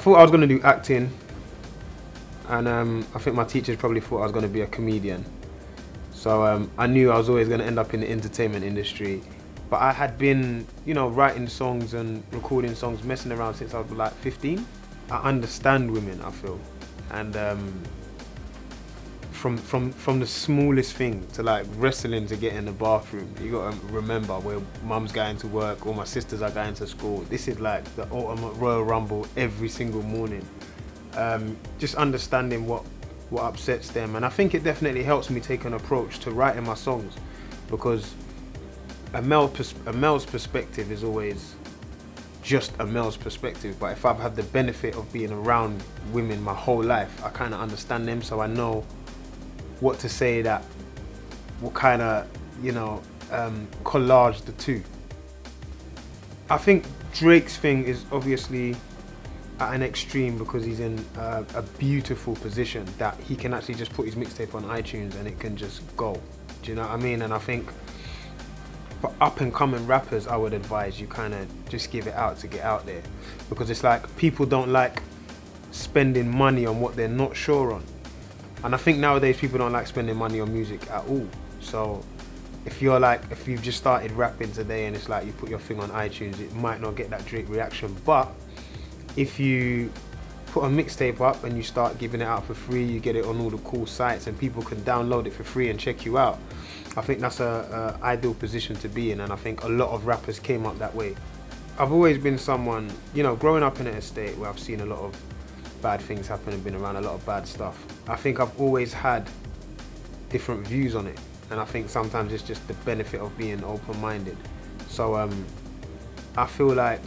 thought I was going to do acting, and I think my teachers probably thought I was going to be a comedian. So I knew I was always going to end up in the entertainment industry. But I had been, you know, writing songs and recording songs, messing around since I was like 15. I understand women, I feel, and from the smallest thing to like wrestling to get in the bathroom, you gotta remember where mum's going to work, all my sisters are going to school. This is like the ultimate Royal Rumble every single morning. Just understanding what upsets them, and I think it definitely helps me take an approach to writing my songs, because a male's perspective is always just a male's perspective, but if I've had the benefit of being around women my whole life, I kind of understand them, so I know what to say that will kind of, you know, collage the two. I think Drake's thing is obviously at an extreme because he's in a beautiful position that he can actually just put his mixtape on iTunes and it can just go. Do you know what I mean? And I think for up and coming rappers, I would advise you kind of just give it out to get out there, because it's like people don't like spending money on what they're not sure on. And I think nowadays people don't like spending money on music at all. So if you've just started rapping today and it's like you put your thing on iTunes, it might not get that Drake reaction. But if you put a mixtape up and you start giving it out for free, you get it on all the cool sites and people can download it for free and check you out, I think that's a ideal position to be in, and I think a lot of rappers came up that way. I've always been someone, you know, growing up in an estate where I've seen a lot of bad things happen and been around a lot of bad stuff. I think I've always had different views on it, and I think sometimes it's just the benefit of being open-minded. So I feel like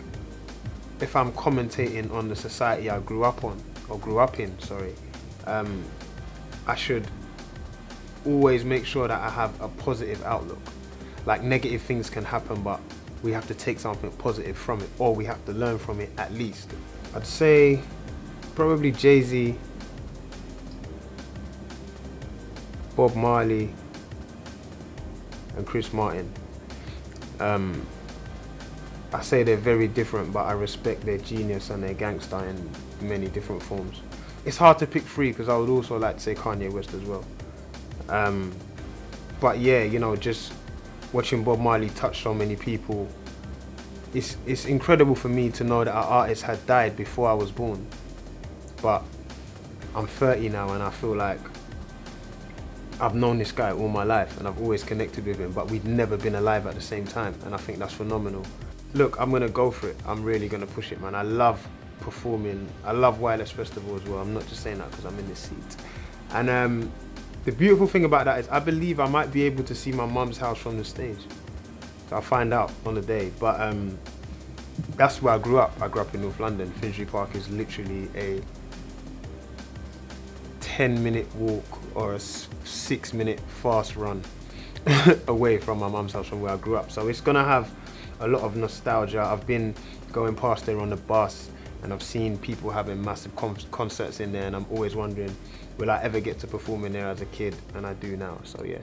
if I'm commentating on the society I grew up in, sorry, I should always make sure that I have a positive outlook. Like, negative things can happen, but we have to take something positive from it, or we have to learn from it at least. I'd say probably Jay-Z, Bob Marley, and Chris Martin. I say they're very different, but I respect their genius and their gangster in many different forms. It's hard to pick three because I would also like to say Kanye West as well. But yeah, you know, just watching Bob Marley touch so many people, it's incredible for me to know that our artist had died before I was born. But I'm 30 now and I feel like I've known this guy all my life and I've always connected with him, but we've never been alive at the same time, and I think that's phenomenal. Look, I'm gonna go for it. I'm really gonna push it, man. I love performing. I love Wireless Festival as well. I'm not just saying that because I'm in this seat. And the beautiful thing about that is I believe I might be able to see my mum's house from the stage. So I'll find out on the day. But that's where I grew up. I grew up in North London. Finsbury Park is literally a 10-minute walk or a 6-minute fast run away from my mum's house from where I grew up. So it's gonna have a lot of nostalgia. I've been going past there on the bus and I've seen people having massive concerts in there, and I'm always wondering, will I ever get to perform in there as a kid? And I do now, so yeah.